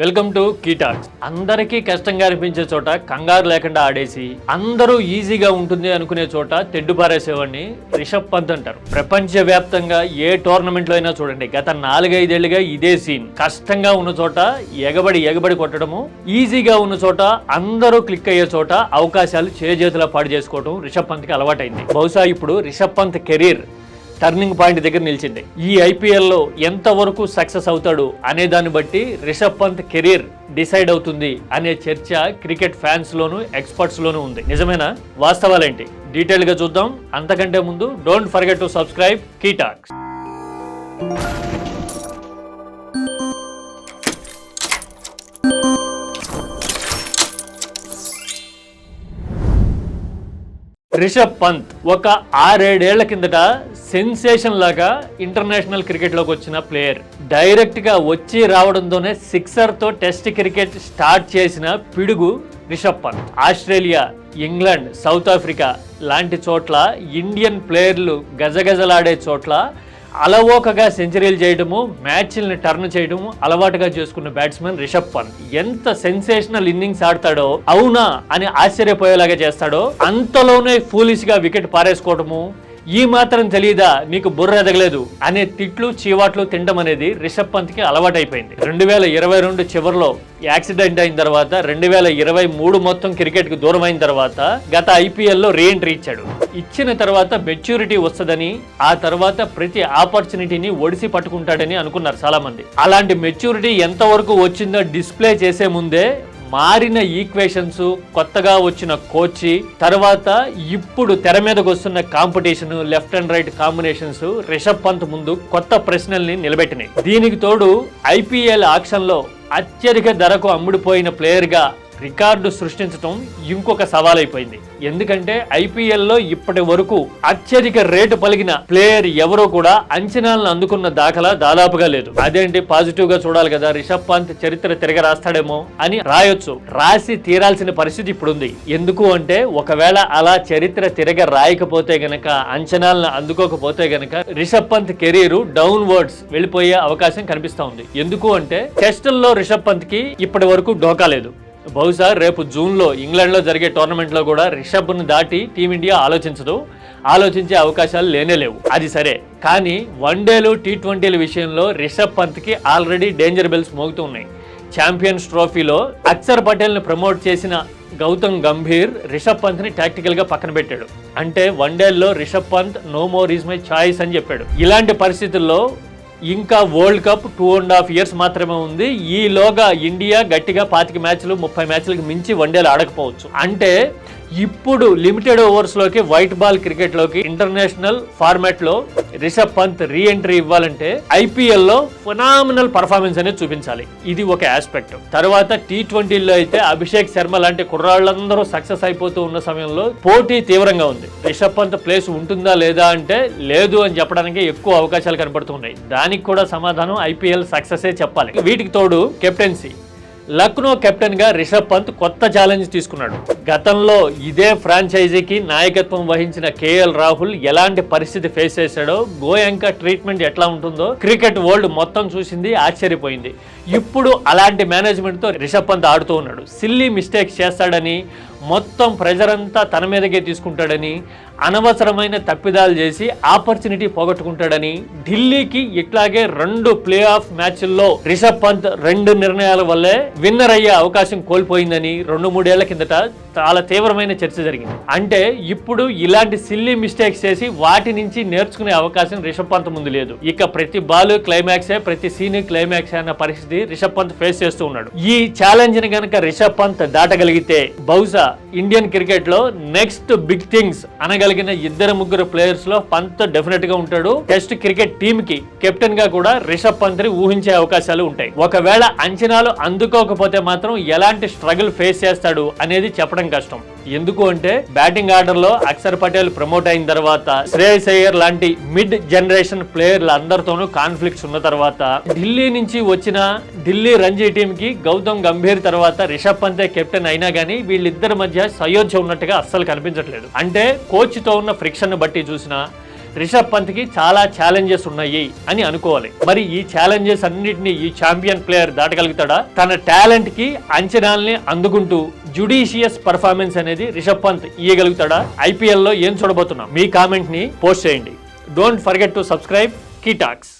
Welcome to key talks. అందరికీ కష్టంగా అనిపించే చోట కంగారు లేకుండా ఆడేసి అందరూ ఈజీగా ఉంటుంది అనుకునే చోట తెడ్డు పారేసేవాడిని రిషబ్ పంత్ అంటారు. ప్రపంచ వ్యాప్తంగా ఏ టోర్నమెంట్ లో అయినా చూడండి, గత 4-5 ఏళ్లుగా ఇదే సీన్. కష్టంగా ఉన్న చోట ఎగబడి కొట్టడము, ఈజీగా ఉన్న చోట అందరూ క్లిక్ అయ్యే చోట అవకాశాలు చేజేతులా పాడు చేసుకోవడం రిషబ్ పంత్ కి అలవాటైంది. బహుశా ఇప్పుడు Rishabh Pant career turning point దగ్గర నిలిచింది. ఈ ఐపీఎల్లో ఎంతవరకు సక్సెస్ అవుతాడు అనే దాన్ని బట్టి రిషబ్ పంత్ కెరీర్ డిసైడ్ అవుతుంది అనే చర్చ క్రికెట్ ఫ్యాన్స్ లోను ఎక్స్పర్ట్స్ లోను ఉంది. నిజమేనా? వాస్తవాలేంటి డీటెయిల్ గా చూద్దాం. అంతకంటే ముందు don't forget to subscribe Key Talks. Rishabh Pant ఒక 6-7 ఏళ్ల కిందట సెన్సేషన్ లాగా ఇంటర్నేషనల్ క్రికెట్ లోకి వచ్చిన ప్లేయర్. డైరెక్ట్ గా వచ్చి రావడంతోనే సిక్సర్ తో టెస్ట్ క్రికెట్ స్టార్ట్ చేసిన పిడుగు Rishabh Pant. Australia, England, South Africa లాంటి చోట్ల ఇండియన్ ప్లేయర్లు గజగజలాడే చోట్ల అలవోకగా సెంచరీలు చేయడము, మ్యాచ్ల్ని టర్న్ చేయడము అలవాటుగా చేసుకున్న బ్యాట్స్మెన్ రిషబ్ పంత్. ఎంత సెన్సేషనల్ ఇన్నింగ్స్ ఆడతాడో, అవునా అని ఆశ్చర్యపోయేలాగా చేస్తాడో, అంతలోనే ఫూలిష్ గా వికెట్ పారేసుకోవడము, ఈ మాత్రం తెలియదా నీకు బుర్ర ఎదగలేదు అనే తిట్లు చీవాట్లు తినడం అనేది రిషబ్ పంత్ కి అలవాటైపోయింది. 2022 చివరిలో యాక్సిడెంట్ అయిన తర్వాత 2023 మొత్తం క్రికెట్ కి దూరం అయిన తర్వాత గత ఐపీఎల్లో రీఎంట్రీ ఇచ్చాడు. ఇచ్చిన తర్వాత మెచ్యూరిటీ వస్తుందని, ఆ తర్వాత ప్రతి ఆపర్చునిటీని ఒడిసి పట్టుకుంటాడని అనుకున్నారు చాలా మంది. అలాంటి మెచ్యూరిటీ ఎంతవరకు వచ్చిందో డిస్ప్లే చేసే ముందే మారిన ఈక్వేషన్స్, కొత్తగా వచ్చిన కోచ్, తర్వాత ఇప్పుడు తెర మీదకి వస్తున్న competition, left and right combinations Rishabh Pant ముందు కొత్త ప్రశ్నల్ని నిలబెట్టినాయి. దీనికి తోడు ఐపీఎల్ ఆక్షన్ లో అత్యధిక ధరకు అమ్ముడుపోయిన ప్లేయర్ గా రికార్డు సృష్టించడం ఇంకొక సవాల్ అయిపోయింది. ఎందుకంటే ఐపీఎల్లో ఇప్పటి వరకు అత్యధిక రేటు పలిగిన ప్లేయర్ ఎవరో కూడా అంచనాలను అందుకున్న దాఖలా దాదాపుగా లేదు. అదేంటి, పాజిటివ్ గా చూడాలి కదా, రిషబ్ పంత్ చరిత్ర తిరగ రాస్తాడేమో అని రాయొచ్చు. రాసి తీరాల్సిన పరిస్థితి ఇప్పుడుంది. ఎందుకు అంటే, ఒకవేళ అలా చరిత్ర తిరగ రాయకపోతే గనక, అంచనాలను అందుకోకపోతే గనక Rishabh Pant career downwards వెళ్ళిపోయే అవకాశం కనిపిస్తా ఉంది. ఎందుకు అంటే, టెస్టుల్లో రిషబ్ పంత్ కి ఇప్పటి వరకు ఢోకా లేదు. బహుశా రేపు జూన్లో ఇంగ్లాండ్లో జరిగే టోర్నమెంట్లో కూడా రిషబ్ను దాటి టీమిండియా ఆలోచించే అవకాశాలు లేవు. అది సరే, కానీ వన్డేలు, టీ20ల విషయంలో రిషబ్ పంత్కి ఆల్రెడీ డేంజర్ బెల్స్ మోగుతూ ఉన్నాయి. ఛాంపియన్స్ ట్రోఫీలో అక్షర్ పటేల్ని ప్రమోట్ చేసిన గౌతమ్ గంభీర్ రిషబ్ పంత్ని టాక్టికల్ గా పక్కన పెట్టాడు. అంటే వన్డేల్లో Rishabh Pant no more is my choice అని చెప్పాడు. ఇలాంటి పరిస్థితుల్లో ఇంకా వరల్డ్ కప్ 2.5 years మాత్రమే ఉంది. ఈలోగా ఇండియా గట్టిగా 25 మ్యాచ్లు 30 మ్యాచ్లకు మించి వన్డేలు ఆడకపోవచ్చు. అంటే ఇప్పుడు లిమిటెడ్ ఓవర్స్ లోకి, వైట్ బాల్ క్రికెట్ లోకి, ఇంటర్నేషనల్ ఫార్మాట్ లో రిషబ్ పంత్ రీఎంట్రీ ఇవ్వాలంటే ఐపీఎల్ లో ఫెనామినల్ పర్ఫార్మెన్స్ అనేది చూపించాలి. ఇది ఒక ఆస్పెక్ట్. తర్వాత టీ20లో అయితే అభిషేక్ శర్మ లాంటి కుర్రాళ్ళందరూ సక్సెస్ అయిపోతూ ఉన్న సమయంలో పోటీ తీవ్రంగా ఉంది. రిషబ్ పంత్ ప్లేస్ ఉంటుందా లేదా అంటే లేదు అని చెప్పడానికి ఎక్కువ అవకాశాలు కనబడుతున్నాయి. దానికి కూడా సమాధానం ఐపీఎల్ సక్సెస్ చెప్పాలి. వీటికి తోడు కెప్టెన్సీ. లక్నో కెప్టెన్ గా రిషబ్ పంత్ కొత్త ఛాలెంజ్ తీసుకున్నాడు. గతంలో ఇదే ఫ్రాంచైజీకి నాయకత్వం వహించిన కేఎల్ రాహుల్ ఎలాంటి పరిస్థితి ఫేస్ చేశాడో, గోయంకా ట్రీట్మెంట్ ఎట్లా ఉంటుందో క్రికెట్ వరల్డ్ మొత్తం చూసింది, ఆశ్చర్యపోయింది. ఇప్పుడు అలాంటి మేనేజ్మెంట్ తో రిషబ్ పంత్ ఆడుతూ ఉన్నాడు. సిల్లీ మిస్టేక్స్ చేస్తాడని, మొత్తం ప్రెజర్ అంతా తన మీదకే తీసుకుంటాడని, అనవసరమైన తప్పిదాలు చేసి ఆపర్చునిటీ పోగొట్టుకుంటాడని, ఢిల్లీకి ఇట్లాగే 2 ప్లే ఆఫ్ మ్యాచ్ల్లో రిషబ్ పంత్ 2 నిర్ణయాల వల్లే విన్నర్ అయ్యే అవకాశం కోల్పోయిందని 2-3 ఏళ్ల కిందట చాలా తీవ్రమైన చర్చ జరిగింది. అంటే ఇప్పుడు ఇలాంటి సిల్లీ మిస్టేక్స్ చేసి వాటి నుంచి నేర్చుకునే అవకాశం రిషబ్ పంత్ ముందు లేదు. ఇక ప్రతి బాల్ క్లైమాక్సే, ప్రతి సీన్ క్లైమాక్సే అన్న పరిస్థితి రిషబ్ పంత్ ఫేస్ చేస్తూ ఉన్నాడు. ఈ ఛాలెంజ్ ని గనక రిషబ్ పంత్ దాటగలిగితే బహుశా ఇండియన్ క్రికెట్ లో నెక్స్ట్ బిగ్ థింగ్స్ అనగలిగిన 2-3 ప్లేయర్స్ లో పంత్ డెఫినెట్ గా ఉంటాడు. టెస్ట్ క్రికెట్ టీమ్ కి కెప్టెన్ గా కూడా రిషబ్ పంత్ ని ఊహించే అవకాశాలు ఉంటాయి. ఒకవేళ అంచనాలు అందుకోకపోతే మాత్రం ఎలాంటి స్ట్రగుల్ ఫేస్ చేస్తాడు అనేది చెప్పడం కష్టం. ఎందుకు అంటే, బ్యాటింగ్ ఆర్డర్ లో అక్షర్ పటేల్ ప్రమోట్ అయిన తర్వాత, శ్రేయస్ అయ్యర్ లాంటి మిడ్ జనరేషన్ ప్లేయర్లు అందరితోనూ కాన్ఫ్లిక్ట్స్ ఉన్న తర్వాత, ఢిల్లీ నుంచి వచ్చిన ఢిల్లీ రంజీ టీమ్ కి గౌతమ్ గంభీర్ తర్వాత రిషబ్ పంతే కెప్టెన్ అయినా గానీ వీళ్ళిద్దరి మధ్య సయోధ్య ఉన్నట్టుగా అస్సలు కనిపించట్లేదు. అంటే కోచ్ తో ఉన్న ఫ్రిక్షన్ బట్టి చూసినా, రిషబ్ పంత్ కి చాలా ఛాలెంజెస్ ఉన్నాయి అని అనుకోవాలి. మరి ఈ ఛాలెంజెస్ అన్నిటిని ఈ ఛాంపియన్ ప్లేయర్ దాటగలుగుతాడా? తన టాలెంట్ కి అంచనాల్ని అందుకుంటూ జుడిషియస్ పర్ఫార్మెన్స్ అనేది రిషబ్ పంత్ ఇయ్యగలుగుతాడా? ఐపీఎల్ లో ఏం చూడబోతున్నాం? మీ కామెంట్ ని పోస్ట్ చేయండి. Don't forget to subscribe Key talks.